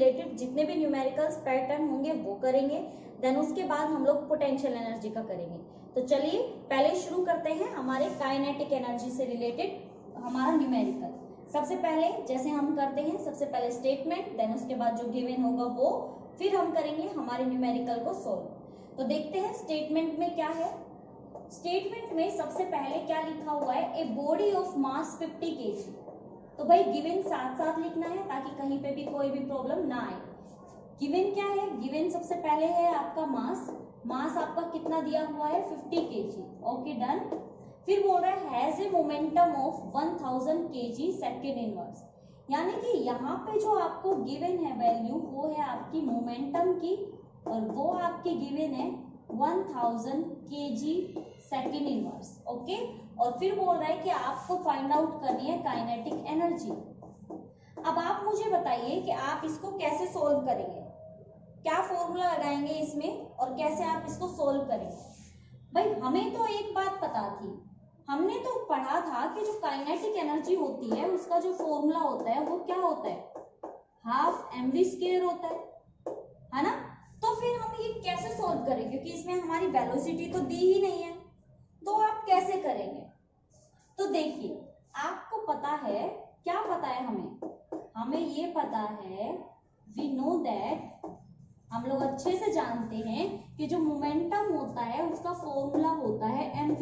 Related जितने भी numericals pattern होंगे वो करेंगे, देन उसके बाद हम लोग पोटेंशियल एनर्जी का करेंगे। तो चलिए पहले शुरू करते हैं हमारे काइनेटिक एनर्जी से रिलेटेड हमारा न्यूमेरिकल। सबसे पहले जैसे हम करते हैं, सबसे पहले स्टेटमेंट, देन उसके बाद जो गिवन होगा वो, फिर हम करेंगे हमारे न्यूमेरिकल को सॉल्व। तो देखते हैं स्टेटमेंट में क्या है। स्टेटमेंट में सबसे पहले क्या लिखा हुआ है, a body of mass 50 kg। तो भाई गिवन साथ साथ लिखना है ताकि कहीं पे भी कोई भी प्रॉब्लम ना आए। गिवन क्या है, गिवन सबसे पहले है आपका मास आपका कितना दिया हुआ है 50 kg। Okay done. फिर बोल रहा है has a momentum of 1000 kg second inverse, यानी कि यहाँ पे जो आपको गिवन है वैल्यू वो है आपकी मोमेंटम की, और वो आपकी गिवन है 1000 kg सेकंड इनवर्स। ओके, और फिर बोल रहा है कि आपको फाइंड आउट करनी है काइनेटिक एनर्जी। अब आप मुझे बताइए कि आप इसको कैसे सोल्व करेंगे, क्या फॉर्मूला लगाएंगे इसमें और कैसे आप इसको सोल्व करेंगे। भाई हमें तो एक बात पता थी, हमने तो पढ़ा था कि जो काइनेटिक एनर्जी होती है उसका जो फॉर्मूला होता है वो क्या होता है, हाफ mv² होता है ना। तो फिर हम ये कैसे सोल्व करेंगे, क्योंकि इसमें हमारी वेलोसिटी तो दी ही नहीं है, तो आप कैसे करेंगे। तो देखिए आपको पता है, क्या पता है हमें ये पता है, वी नो दैट, हम लोग अच्छे से जानते हैं कि जो मोमेंटम होता है उसका फॉर्मूला होता है mv।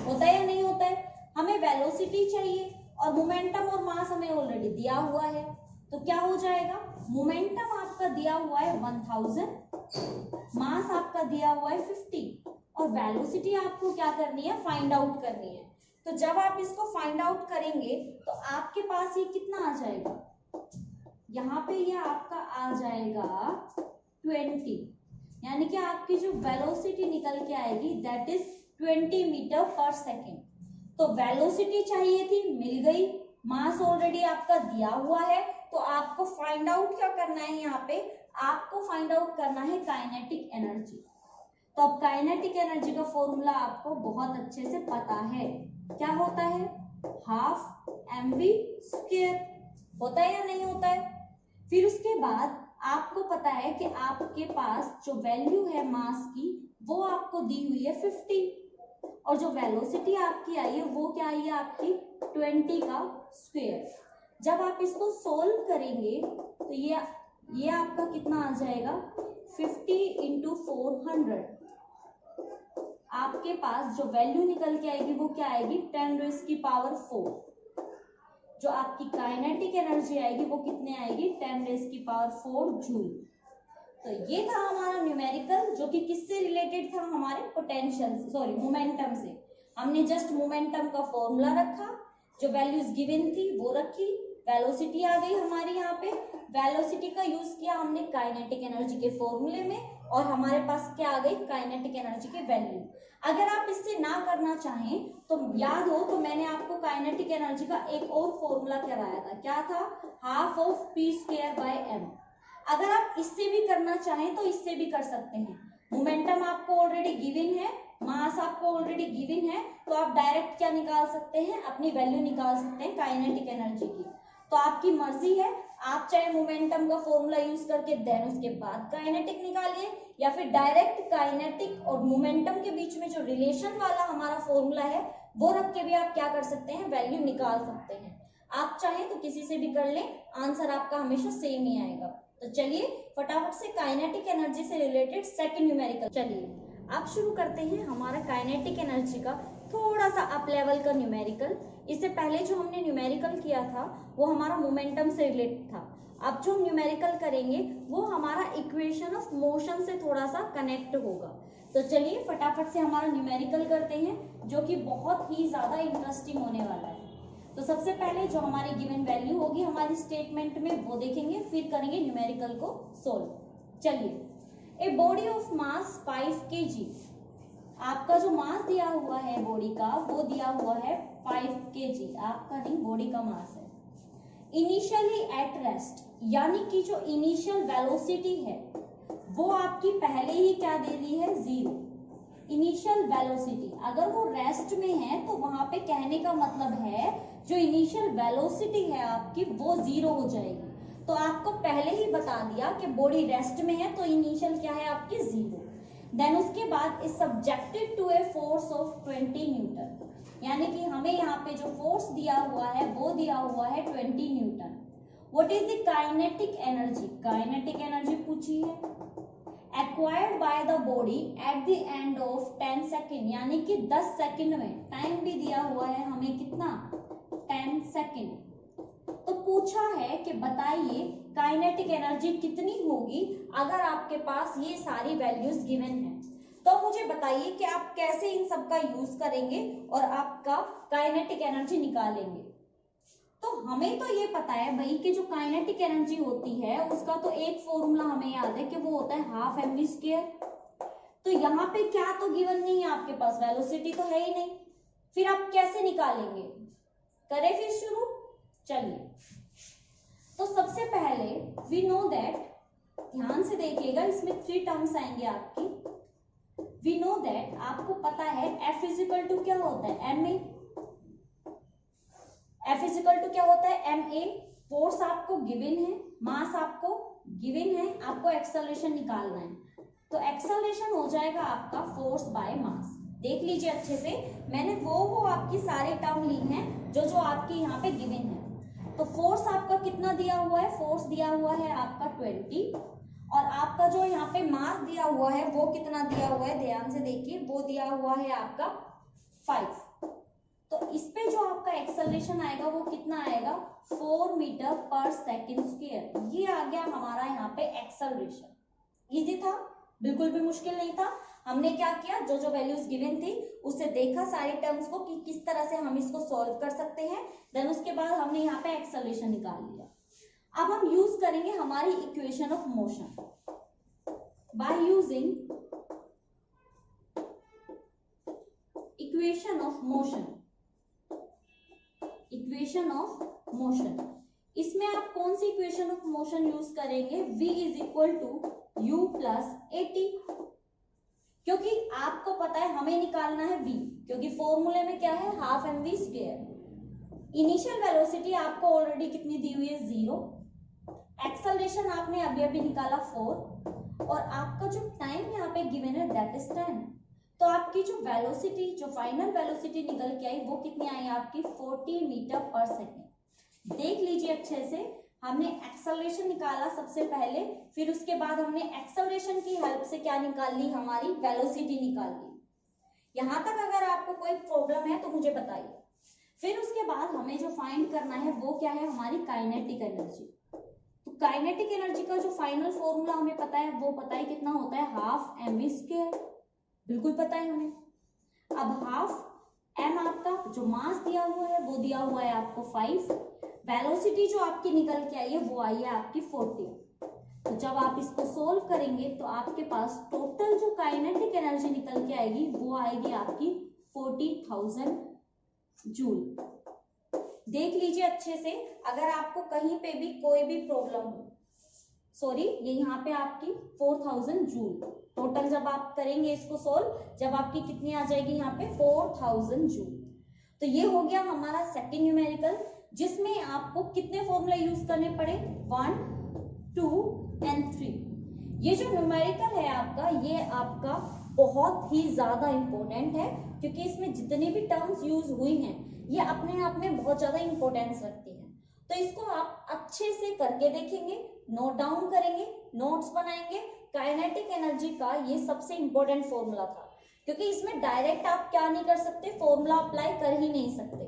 होता है या नहीं होता है। हमें वेलोसिटी चाहिए और मोमेंटम और मास हमें ऑलरेडी दिया हुआ है, तो क्या हो जाएगा, मोमेंटम आपका दिया हुआ है 1000, मास आपका दिया हुआ है 50, और वेलोसिटी आपको क्या करनी है, फाइंड आउट करनी है। तो जब आप इसको फाइंड आउट करेंगे तो आपके पास ये कितना आ जाएगा, यहाँ पे ये आपका आ जाएगा 20, यानी कि आपकी जो वेलोसिटी निकल के आएगी दैट इज 20 मीटर पर सेकेंड। तो वेलोसिटी चाहिए थी, मिल गई, मास ऑलरेडी आपका दिया हुआ है, तो आपको फाइंड आउट क्या करना है, यहाँ पे आपको फाइंड आउट करना है काइनेटिक एनर्जी। तो अब काइनेटिक एनर्जी का फॉर्मूला आपको बहुत अच्छे से पता है, क्या होता है, हाफ mv² होता है या नहीं होता है। फिर उसके बाद आपको पता है कि आपके पास जो वैल्यू है मास की वो आपको दी हुई है 50, और जो वेलोसिटी आपकी आई है वो क्या आई है आपकी 20 का स्क्वायर। जब आप इसको सोल्व करेंगे तो ये आपका कितना आ जाएगा 50 इंटू 400। आपके पास जो वैल्यू निकल के आएगी वो क्या आएगी 10⁻⁴। जो आपकी काइनेटिक एनर्जी आएगी वो कितने आएगी 10⁻⁴ जूल। तो ये था हमारा न्यूमेरिकल, जो कि किससे रिलेटेड था, हमारे पोटेंशियल मोमेंटम से। हमने जस्ट मोमेंटम का फॉर्मूला रखा, जो वैल्यूज गिवन थी वो रखी, वेलोसिटी आ गई हमारी, यहाँ पे वेलोसिटी का यूज किया हमने काइनेटिक एनर्जी के फॉर्मूले में, और हमारे पास क्या आ गई काइनेटिक एनर्जी के वैल्यू। अगर आप इससे ना करना चाहें तो याद हो तो मैंने आपको काइनेटिक एनर्जी का एक और फॉर्मूला कराया था, क्या था, हाफ ऑफ p²/m। अगर आप इससे भी करना चाहें तो इससे भी कर सकते हैं। मोमेंटम आपको ऑलरेडी गिवन है, मास आपको ऑलरेडी गिवन है, तो आप डायरेक्ट क्या निकाल सकते हैं, अपनी वैल्यू निकाल सकते हैं काइनेटिक एनर्जी की। तो आपकी मर्जी है, आप चाहे मोमेंटम का फॉर्मूला यूज करके देन उसके बाद काइनेटिक निकालिए, या फिर डायरेक्ट काइनेटिक और मोमेंटम के बीच में जो रिलेशन वाला हमारा फॉर्मूला है वो रख के भी आप क्या कर सकते हैं, वैल्यू निकाल सकते हैं। आप चाहें तो किसी से भी कर लें, आंसर आपका हमेशा सेम ही आएगा। तो चलिए फटाफट से काइनेटिक एनर्जी से रिलेटेड सेकंड न्यूमेरिकल, चलिए अब शुरू करते हैं हमारा काइनेटिक एनर्जी का थोड़ा सा अप लेवल का न्यूमेरिकल। इससे पहले जो हमने न्यूमेरिकल किया था वो हमारा मोमेंटम से रिलेटेड था। अब जो न्यूमेरिकल करेंगे वो हमारा इक्वेशन ऑफ मोशन से थोड़ा सा कनेक्ट होगा। तो चलिए फटाफट से हमारा न्यूमेरिकल करते हैं, जो कि बहुत ही ज्यादा इंटरेस्टिंग होने वाला है। तो सबसे पहले जो हमारी गिवन वैल्यू होगी हमारी स्टेटमेंट में वो देखेंगे, फिर करेंगे न्यूमेरिकल को सोल्व। चलिए, a body of mass 5 kg, आपका जो मास दिया हुआ है बॉडी का वो दिया हुआ है 5 kg, आपका नहीं बॉडी का मास है। इनिशियली एट रेस्ट, यानी कि जो इनिशियल वेलोसिटी है वो आपकी पहले ही क्या दे दी है 0। इनिशियल वेलोसिटी अगर वो रेस्ट में है तो वहां पे कहने का मतलब है जो इनिशियल वेलोसिटी है आपकी वो 0 हो जाएगी। तो आपको पहले ही बता दिया कि बॉडी रेस्ट में है, तो इनिशियल क्या है आपकी 0। देन उसके बाद is subjected to a force of 20 newton, यानी कि हमें यहाँ पे जो फोर्स दिया हुआ है वो दिया हुआ है 20 Newton. What is the kinetic energy, kinetic energy पूछी है। Acquired by the body at the end of 10 second, यानी कि 10 सेकेंड में, टाइम भी दिया हुआ है हमें कितना 10 सेकेंड। तो पूछा है कि बताइए काइनेटिक एनर्जी कितनी होगी अगर आपके पास ये सारी वैल्यूज गिवन है। तो मुझे बताइए कि आप कैसे इन सब का यूज करेंगे और आपका काइनेटिक एनर्जी निकालेंगे। तो हमें तो ये पता है भाई कि जो काइनेटिक एनर्जी होती है उसका तो एक फॉर्मूला हमें याद है कि वो होता है हाफ mv²। तो यहाँ पे क्या तो गिवन नहीं है आपके पास, वेलोसिटी तो है ही नहीं, फिर आप कैसे निकालेंगे। करें फिर शुरू, चलिए। तो सबसे पहले वी नो दैट, ध्यान से देखिएगा इसमें 3 टर्म्स आएंगे आपकी। वी नो दैट, आपको पता है F इजिकल टू क्या होता है ma, F इजिकल टू क्या होता है ma। फोर्स आपको गिवन है, मास आपको गिवन है, आपको एक्सेलरेशन निकालना है। तो एक्सेलरेशन हो जाएगा आपका फोर्स बाय मास। देख लीजिए अच्छे से, मैंने वो आपकी सारे टर्म ली हैं जो आपकी यहाँ पे गिवन है। तो फोर्स आपका कितना दिया हुआ है, फोर्स दिया हुआ है आपका 20, और आपका जो यहाँ पे मास दिया हुआ है वो कितना दिया हुआ है, ध्यान से देखिए, वो दिया हुआ है आपका 5। तो इस पे जो आपका एक्सेलरेशन आएगा वो कितना आएगा 4 मीटर पर सेकेंड स्क्वायर। ये आ गया हमारा यहाँ पे एक्सेलरेशन। इजी था, बिल्कुल भी मुश्किल नहीं था। हमने क्या किया, जो वैल्यूज गिवन थी उससे देखा सारे टर्म्स को कि किस तरह से हम इसको सॉल्व कर सकते हैं। देन उसके बाद हमने यहाँ पे एक्सेलरेशन निकाल लिया। अब हम यूज करेंगे हमारी equation of motion. By using equation of motion, equation of motion, इसमें आप कौन सी इक्वेशन ऑफ मोशन यूज करेंगे, v is equal to u plus at, क्योंकि आपको पता है हमें निकालना है v, क्योंकि फॉर्मूले में क्या है हाफ mv²। इनिशियल वेलोसिटी आपको ऑलरेडी कितनी दी हुई है 0, एक्सेलरेशन आपने अभी अभी निकाला 4, और आपका जो टाइम यहाँ पे गिवन है दैट इज 10। तो आपकी जो वेलोसिटी, जो फाइनल वेलोसिटी निकल के आई वो कितनी आई आपकी 40 मीटर पर सेकेंड। देख लीजिए अच्छे से, हमने एक्सेलरेशन निकाला सबसे पहले, फिर उसके बाद हमने एक्सेलरेशन की हेल्प से क्या निकाल ली, हमारी वेलोसिटी निकाल ली। यहां तक अगर आपको कोई प्रॉब्लम है तो मुझे बताइए। फिर उसके बाद हमें जो फाइंड करना है वो क्या है, हमारी काइनेटिक एनर्जी। तो काइनेटिक एनर्जी का जो फाइनल फॉर्मूला हमें पता है वो पता है कितना होता है हाफ mv², बिल्कुल पता है हमें। अब हाफ m आपका जो मास दिया हुआ है वो दिया हुआ है आपको 5, वेलोसिटी जो आपकी निकल के आई है वो आई है आपकी 40। तो जब आप इसको सोल्व करेंगे तो आपके पास टोटल जो काइनेटिक एनर्जी निकल के आएगी वो आएगी आपकी 40,000 जूल। देख लीजिए अच्छे से, अगर आपको कहीं पे भी कोई भी प्रॉब्लम हो, सॉरी ये यहाँ पे आपकी 4000 जूल टोटल, जब आप करेंगे इसको सोल्व, जब आपकी कितनी आ जाएगी यहाँ पे 4000 जूल। तो ये हो गया हमारा सेकंड न्यूमेरिकल, जिसमें आपको कितने फॉर्मूला यूज करने पड़े 1, 2 एंड 3। ये जो न्यूमेरिकल है आपका, ये आपका बहुत ही ज्यादा इंपॉर्टेंट है, क्योंकि इसमें जितनी भी टर्म्स यूज हुई हैं ये अपने आप में बहुत ज्यादा इंपॉर्टेंस रखती है। तो इसको आप अच्छे से करके देखेंगे, नोट डाउन करेंगे, नोट्स बनाएंगे। काइनेटिक एनर्जी का ये सबसे इंपॉर्टेंट फॉर्मूला था, क्योंकि इसमें डायरेक्ट आप क्या नहीं कर सकते, फॉर्मूला अप्लाई कर ही नहीं सकते।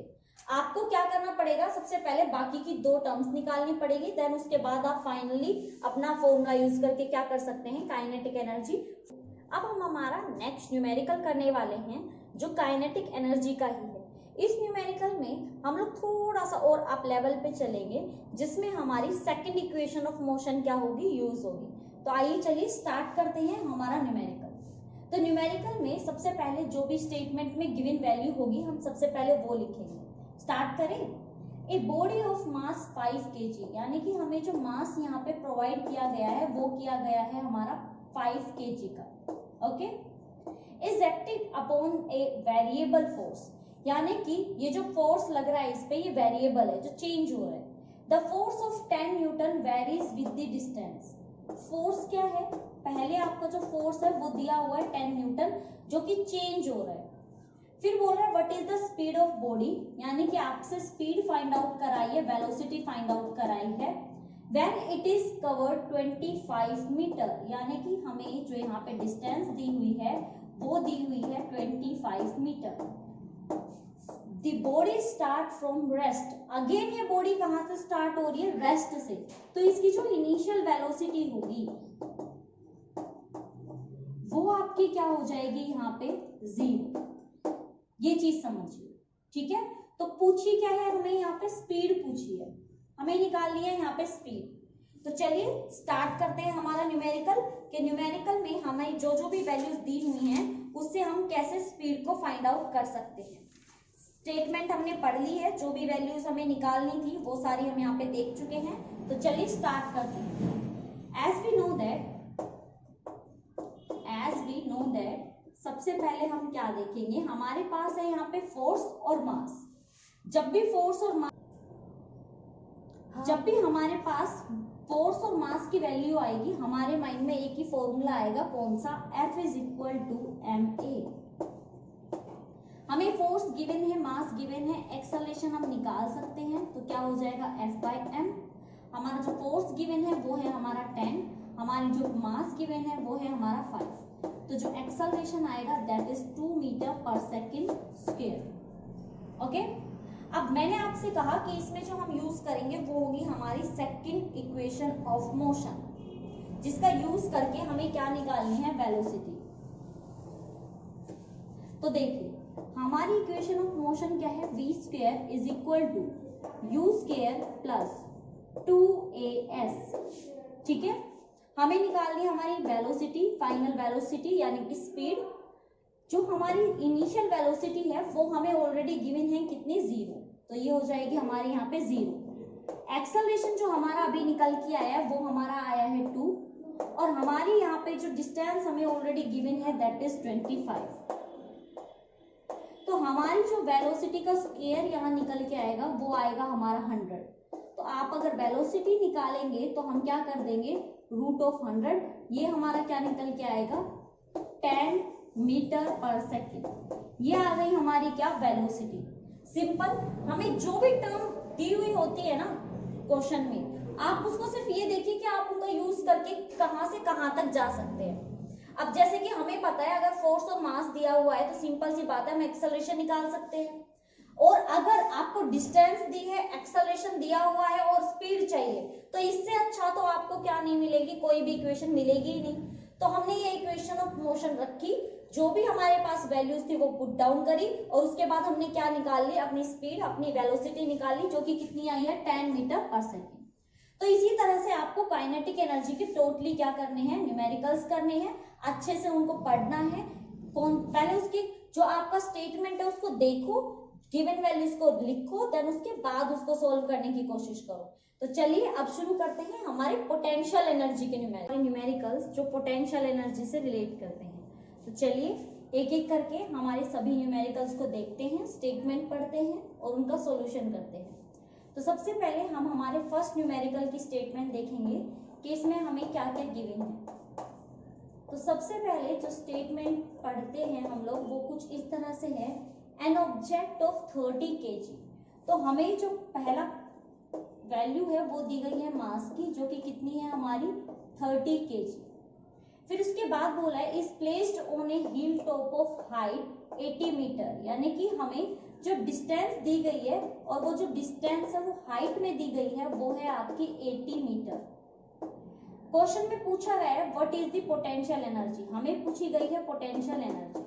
आपको क्या करना पड़ेगा, सबसे पहले बाकी की 2 टर्म्स निकालनी पड़ेगी, देन उसके बाद आप फाइनली अपना फॉर्मूला यूज करके क्या कर सकते हैं, काइनेटिक एनर्जी। अब हम हमारा नेक्स्ट न्यूमेरिकल करने वाले हैं जो काइनेटिक एनर्जी का ही है। इस न्यूमेरिकल में हम लोग थोड़ा सा और अप लेवल पे चलेंगे, जिसमें हमारी सेकंड इक्वेशन ऑफ मोशन क्या होगी, यूज होगी। तो आइए चलिए स्टार्ट करते हैं हमारा न्यूमेरिकल। तो न्यूमेरिकल में सबसे पहले जो भी स्टेटमेंट में गिवन वैल्यू होगी हम सबसे पहले वो लिखेंगे। स्टार्ट करें। A body of mass 5 kg, यानी कि हमें जो मास यहाँ पे प्रोवाइड किया गया है वो किया गया है हमारा 5 kg का। Okay, is acting upon a variable force, यानी कि ये जो फोर्स लग रहा है इस पे ये वेरिएबल है, जो चेंज हो रहा है। The force of 10 Newton varies with the distance, क्या है, पहले आपका जो फोर्स है वो दिया हुआ है 10 न्यूटन जो कि चेंज हो रहा है। फिर बोल रहा है what is the speed of body, यानी कि आपसे स्पीड फाइंड आउट कराई है, वेलोसिटी फाइंड आउट कराई है। When it is covered 25 metre, यानी कि हमें जो यहाँ पे डिस्टेंस दी हुई है वो दी हुई है 25 metre. The body start from rest, again ये बॉडी कहां से स्टार्ट हो रही है, रेस्ट से, तो इसकी जो इनिशियल वेलोसिटी होगी वो आपकी क्या हो जाएगी यहाँ पे 0। ये चीज समझिए, ठीक है। तो पूछी क्या है हमें, यहाँ पे स्पीड पूछी है, हमें निकालनी है यहाँ पे स्पीड। तो चलिए स्टार्ट करते हैं हमारा न्यूमेरिकल, कि न्यूमेरिकल में हमें जो जो भी वैल्यूज दी हुई हैं उससे हम कैसे स्पीड को फाइंड आउट कर सकते हैं। स्टेटमेंट हमने पढ़ ली है, जो भी वैल्यूज हमें निकालनी थी वो सारी हम यहाँ पे देख चुके हैं। तो चलिए स्टार्ट करते हैं। एज वी नो दैट सबसे पहले हम क्या देखेंगे, हमारे पास है यहाँ पे फोर्स और मास। जब भी हमारे पास फोर्स और मास की वैल्यू आएगी, हमारे माइंड में एक ही फॉर्मूला आएगा, कौन सा, F is equal to ma। हमें फोर्स गिवन है, मास गिवन है, एक्सेलरेशन हम निकाल सकते हैं, तो क्या हो जाएगा F/m। हमारा जो फोर्स गिवन है वो है हमारा 10, हमारी जो मास गिवन है वो है हमारा 5, तो जो एक्सेलरेशन आएगा दैट इज 2 मीटर पर सेकेंड स्क्वायर। ओके, अब मैंने आपसे कहा कि इसमें जो हम यूज करेंगे वो होगी हमारी सेकंड इक्वेशन ऑफ मोशन, जिसका यूज करके हमें क्या निकालनी है, वेलोसिटी। तो देखिए हमारी इक्वेशन ऑफ मोशन क्या है, v square is equal to u square plus 2as, ठीक है। हमें निकालनी है हमारी वेलोसिटी, फाइनल वेलोसिटी यानी कि स्पीड। जो हमारी इनिशियल वेलोसिटी है वो हमें ऑलरेडी गिवन है कितनी, 0, तो ये हो जाएगी हमारे यहाँ पे 0। एक्सेलरेशन जो हमारा अभी निकल के आया है वो हमारा आया है 2, और हमारी यहाँ पे जो डिस्टेंस हमें ऑलरेडी गिवन है दैट इज 25। तो हमारी जो वेलोसिटी का स्क्वायर यहाँ निकल के आएगा वो आएगा हमारा 100। तो आप अगर वेलोसिटी निकालेंगे तो हम क्या कर देंगे, √100, ये हमारा क्या निकल के आएगा 10 मीटर पर सेकेंड। ये आ गई हमारी क्या, वेलोसिटी। सिंपल, हमें जो भी टर्म दी हुई होती है ना क्वेश्चन में, आप उसको सिर्फ ये देखिए कि आप उनका यूज करके कहां से कहां तक जा सकते हैं। अब जैसे कि हमें पता है अगर फोर्स और मास दिया हुआ है तो सिंपल सी बात है हम एक्सेलरेशन निकाल सकते हैं, और अगर आपको डिस्टेंस दी है, एक्सेलरेशन दिया हुआ है और स्पीड चाहिए, तो इससे अच्छा तो आपको क्या नहीं मिलेगी, कोई भी इक्वेशन मिलेगी ही नहीं। तो हमने ये इक्वेशन ऑफ मोशन रखी, जो भी हमारे पास वैल्यूज थी वो पुट डाउन करी, और उसके बाद हमने क्या निकाल ली, अपनी स्पीड, अपनी वेलोसिटी निकाली, जो कि कितनी आई है 10 मीटर पर सेकेंड। तो इसी तरह से आपको काइनेटिक एनर्जी के टोटली क्या करने हैं, न्यूमेरिकल्स करने हैं, अच्छे से उनको पढ़ना है। पहले उसकी जो आपका स्टेटमेंट है उसको देखो, गिवन वैल्यूज को लिखो, देन उसके बाद उसको सोल्व करने की कोशिश करो। तो चलिए अब शुरू करते हैं हमारे पोटेंशियल एनर्जी के न्यूमेरिकल्स, जो पोटेंशियल एनर्जी से रिलेट करते हैं। तो चलिए एक एक करके हमारे सभी न्यूमेरिकल्स को देखते हैं, स्टेटमेंट पढ़ते हैं और उनका सॉल्यूशन करते हैं। तो सबसे पहले हम हमारे फर्स्ट न्यूमेरिकल की स्टेटमेंट देखेंगे कि इसमें हमें क्या क्या गिवन है। तो सबसे पहले जो स्टेटमेंट पढ़ते हैं हम लोग वो कुछ इस तरह से है, एन ऑब्जेक्ट ऑफ 30 kg। तो हमें जो पहला वैल्यू है वो दी गई है मास की, जो कि कितनी है हमारी 30 kg। फिर उसके बाद बोला है is placed on a hill top of height 80 metre, यानी कि हमें जो डिस्टेंस दी गई है और वो जो डिस्टेंस है वो हाइट में दी गई है वो है आपकी 80 मीटर। क्वेश्चन में पूछा गया है what is the potential energy, हमें पूछी गई है पोटेंशियल एनर्जी।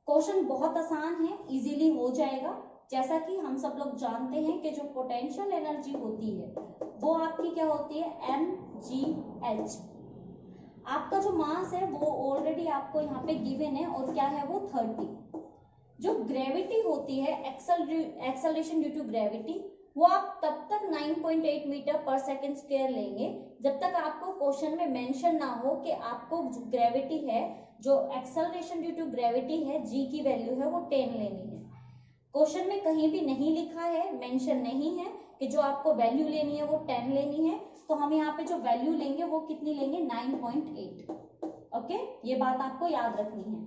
क्वेश्चन बहुत आसान है, इजीली हो जाएगा। जैसा कि हम सब लोग जानते हैं कि जो पोटेंशियल एनर्जी होती है वो आपकी क्या होती है, mgh। आपका जो मास है वो ऑलरेडी आपको यहाँ पे गिवन है और क्या है वो 30। जो ग्रेविटी होती है, एक्सेलरेशन ड्यू टू ग्रेविटी, वो आप तब तक 9.8 मीटर पर सेकेंड स्क्वायर लेंगे जब तक आपको क्वेश्चन में मेंशन ना हो कि आपको जो ग्रेविटी है, जो एक्सेलरेशन ड्यू टू ग्रेविटी है, g की वैल्यू है वो 10 लेनी है। क्वेश्चन में कहीं भी नहीं लिखा है, मेंशन नहीं है कि जो आपको वैल्यू लेनी है वो 10 लेनी है, तो हम यहाँ पे जो वैल्यू लेंगे वो कितनी लेंगे 9.8। ओके, ये बात आपको याद रखनी है।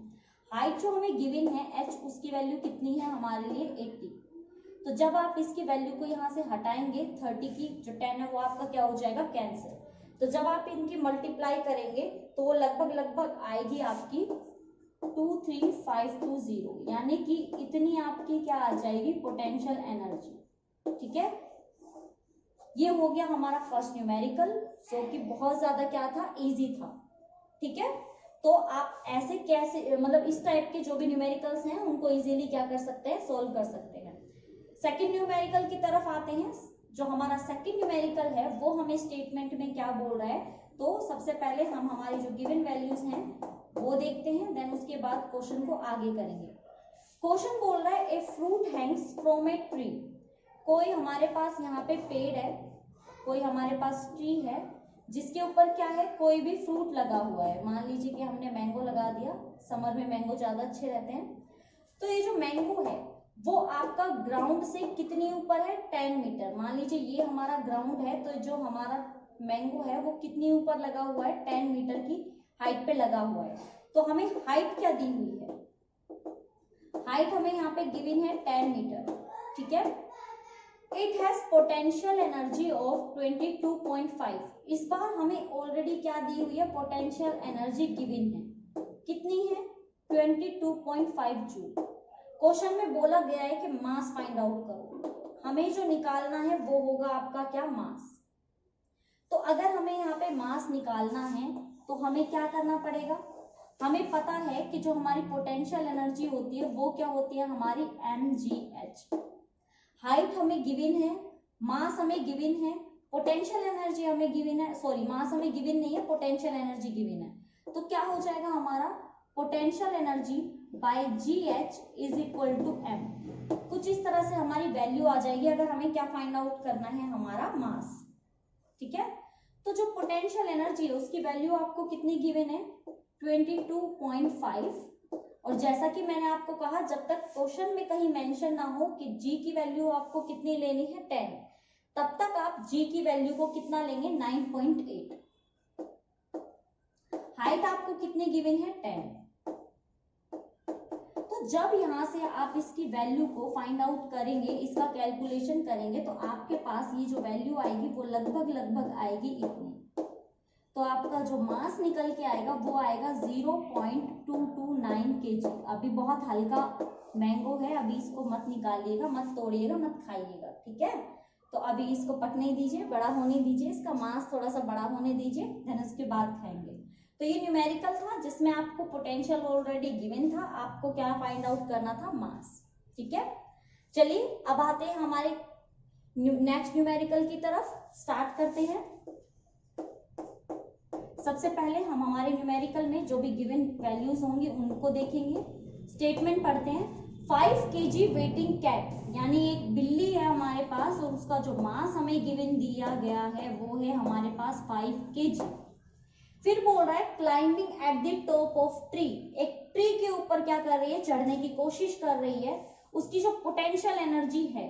हाइट जो हमें गिवन है h, उसकी वैल्यू कितनी है हमारे लिए 80। तो जब आप इसकी वैल्यू को यहाँ से हटाएंगे 30 की जो 10 है वो आपका क्या हो जाएगा कैंसिल। तो जब आप इनकी मल्टीप्लाई करेंगे तो वो लगभग आएगी आपकी 23520, यानी कि इतनी आपकी क्या आ जाएगी पोटेंशियल एनर्जी। ठीक है, ये हो गया हमारा फर्स्ट न्यूमेरिकल, जो कि बहुत ज्यादा क्या था, इजी था। ठीक है, तो आप ऐसे कैसे मतलब इस टाइप के जो भी न्यूमेरिकल्स हैं उनको इजीली क्या कर सकते हैं, सोल्व कर सकते हैं। सेकंड न्यूमेरिकल की तरफ आते हैं। जो हमारा सेकंड न्यूमेरिकल है वो हमें स्टेटमेंट में क्या बोल रहा है, तो सबसे पहले हम हमारी जो गिवन वैल्यूज हैं वो देखते हैं, देन उसके बाद क्वेश्चन को आगे करेंगे। क्वेश्चन बोल रहा है a fruit Hanks from a tree. कोई हमारे पास यहाँ पे पेड़ है, कोई हमारे पास ट्री है जिसके ऊपर क्या है, कोई भी फ्रूट लगा हुआ है। मान लीजिए कि हमने मैंगो लगा दिया, समर में मैंगो ज्यादा अच्छे रहते हैं। तो ये जो मैंगो है वो आपका ग्राउंड से कितनी ऊपर है, 10 मीटर। मान लीजिए ये हमारा ग्राउंड है, तो जो हमारा मैंगो है वो कितनी ऊपर लगा हुआ है, 10 मीटर की हाइट पे लगा हुआ है। तो हमें हाइट क्या दी हुई है, हाइट हमें यहाँ पे गिवन है 10 मीटर। ठीक है, it has potential energy of 22.5। इस बार हमें ऑलरेडी क्या दी हुई है, पोटेंशियल एनर्जी गिवन है, कितनी है 22.5 जूल। क्वेश्चन में बोला गया है कि मास फाइंड आउट करो, हमें जो निकालना है वो होगा आपका क्या, मास। तो अगर हमें यहाँ पे मास निकालना है तो हमें क्या करना पड़ेगा, हमें पता है कि जो हमारी पोटेंशियल एनर्जी होती है वो क्या होती है हमारी mgh। हाइट हमें गिवन है, मास हमें गिवन है, पोटेंशियल एनर्जी हमें गिवन है, सॉरी मास हमें गिवन नहीं है, पोटेंशियल एनर्जी गिवन है। तो क्या हो जाएगा हमारा potential energy by GH is equal to m। कुछ इस तरह से हमारी वैल्यू आ जाएगी अगर हमें क्या फाइंड आउट करना है, हमारा मास। ठीक है, तो जो पोटेंशियल एनर्जी है उसकी वैल्यू आपको कितनी गिवन है, 22.5। और जैसा कि मैंने आपको कहा, जब तक क्वेश्चन में कहीं मेंशन ना हो कि G की वैल्यू आपको कितनी लेनी है 10, तब तक आप G की वैल्यू को कितना लेंगे 9.8। हाइट आपको कितनी गिवन है 10। तो जब यहां से आप इसकी वैल्यू को फाइंड आउट करेंगे, इसका कैलकुलेशन करेंगे, तो आपके पास ये जो वैल्यू आएगी वो लगभग आएगी इतनी। तो आपका जो मास निकल के आएगा वो आएगा 0.229 kg। अभी बहुत हल्का मैंगो है, अभी इसको मत निकालिएगा, मत तोड़िएगा, मत खाइएगा। ठीक है, तो अभी इसको पकने दीजिए, बड़ा होने दीजिए, इसका मास थोड़ा सा बड़ा होने दीजिए, देन उसके बाद खाएंगे। तो ये न्यूमेरिकल था जिसमें आपको पोटेंशियल ऑलरेडी गिवन था, आपको क्या फाइंड आउट करना था, मास। ठीक है, चलिए अब आते हैं हमारे नेक्स्ट न्यूमेरिकल की तरफ, स्टार्ट करते हैं। सबसे पहले हम हमारे न्यूमेरिकल में जो भी गिवन वैल्यूज होंगी उनको देखेंगे। स्टेटमेंट पढ़ते हैं, 5 kg वेटिंग कैट, यानी एक बिल्ली है हमारे पास और उसका जो मास हमें गिवन दिया गया है वो है हमारे पास 5 kg। फिर बोल रहा है climbing at the top of tree, एक ट्री के ऊपर क्या कर रही है, चढ़ने की कोशिश कर रही है। उसकी जो पोटेंशियल एनर्जी है,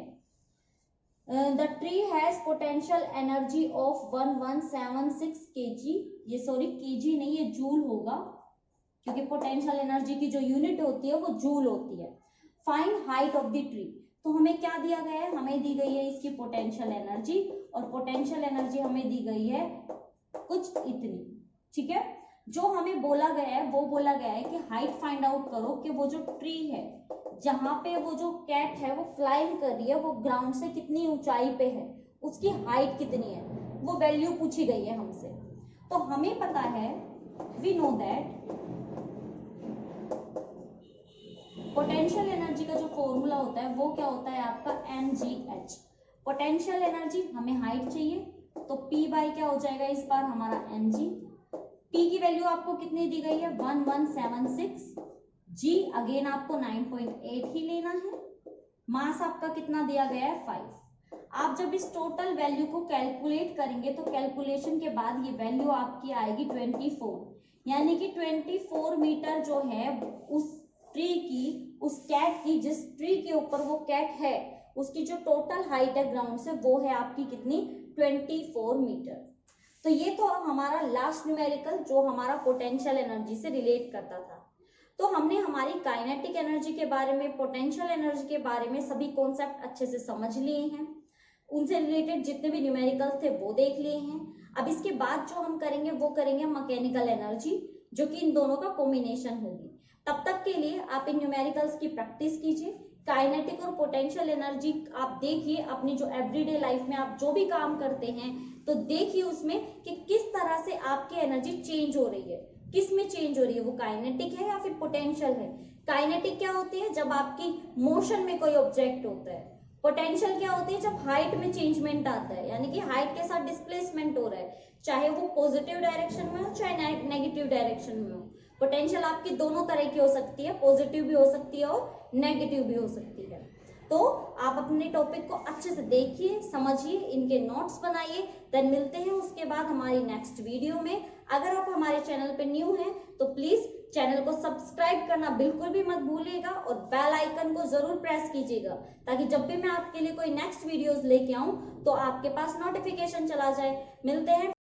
the tree has potential energy of 1176 kg। ये सॉरी केजी नहीं, ये जूल होगा, क्योंकि पोटेंशियल एनर्जी की जो यूनिट होती है वो जूल होती है। Find height of the tree, तो हमें क्या दिया गया है, हमें दी गई है इसकी पोटेंशियल एनर्जी, और पोटेंशियल एनर्जी हमें दी गई है कुछ इतनी। ठीक है, जो हमें बोला गया है वो बोला गया है कि हाइट फाइंड आउट करो कि वो जो ट्री है जहां पे वो जो कैट है वो क्लाइंब कर रही है, वो ग्राउंड से कितनी ऊंचाई पे है, उसकी हाइट कितनी है, वो वैल्यू पूछी गई है हमसे। तो हमें पता है, we know that potential energy का जो फॉर्मूला होता है वो क्या होता है आपका mgh। पोटेंशियल एनर्जी, हमें हाइट चाहिए, तो p बाई क्या हो जाएगा इस बार हमारा mg। p की वैल्यू आपको कितनी दी गई है 1176, g अगेन आपको 9.8 ही लेना है, मास आपका कितना दिया गया है 5। आप जब इस टोटल वैल्यू को कैलकुलेट करेंगे तो कैलकुलेशन के बाद ये वैल्यू आपकी आएगी 24, यानी कि 24 मीटर जो है उस ट्री की, उस कैट की, जिस ट्री के ऊपर वो कैट है उसकी जो टोटल हाइट है ग्राउंड से वो है आपकी कितनी 24 मीटर। तो ये तो हमारा लास्ट न्यूमेरिकल जो हमारा पोटेंशियल एनर्जी से रिलेट करता था। तो हमने हमारी काइनेटिक एनर्जी के बारे में, पोटेंशियल एनर्जी के बारे में सभी कॉन्सेप्ट अच्छे से समझ लिए हैं, उनसे रिलेटेड जितने भी न्यूमेरिकल्स थे वो देख लिए हैं। अब इसके बाद जो हम करेंगे वो करेंगे मैकेनिकल एनर्जी, जो कि इन दोनों का कॉम्बिनेशन होगी। तब तक के लिए आप इन न्यूमेरिकल्स की प्रैक्टिस कीजिए। काइनेटिक और पोटेंशियल एनर्जी आप देखिए अपनी जो एवरीडे लाइफ में आप जो भी काम करते हैं तो देखिए उसमें कि किस तरह से आपकी एनर्जी चेंज हो रही है, किस में चेंज हो रही है, वो काइनेटिक है या फिर पोटेंशियल है। काइनेटिक क्या होती है? जब आपकी मोशन में कोई ऑब्जेक्ट होता है। पोटेंशियल क्या होती है? जब हाइट में चेंजमेंट आता है, यानी कि हाइट के साथ डिस्प्लेसमेंट हो रहा है, चाहे वो पॉजिटिव डायरेक्शन में हो चाहे नेगेटिव डायरेक्शन में हो। पोटेंशियल आपकी दोनों तरह की हो सकती है, पॉजिटिव भी हो सकती है और नेगेटिव भी हो सकती है। तो आप अपने टॉपिक को अच्छे से देखिए, समझिए, इनके नोट्स बनाइए। देन मिलते हैं उसके बाद हमारी नेक्स्ट वीडियो में। अगर आप हमारे चैनल पे न्यू हैं तो प्लीज चैनल को सब्सक्राइब करना बिल्कुल भी मत भूलिएगा और बेल आइकन को जरूर प्रेस कीजिएगा, ताकि जब भी मैं आपके लिए कोई नेक्स्ट वीडियोस लेके आऊं तो आपके पास नोटिफिकेशन चला जाए। मिलते हैं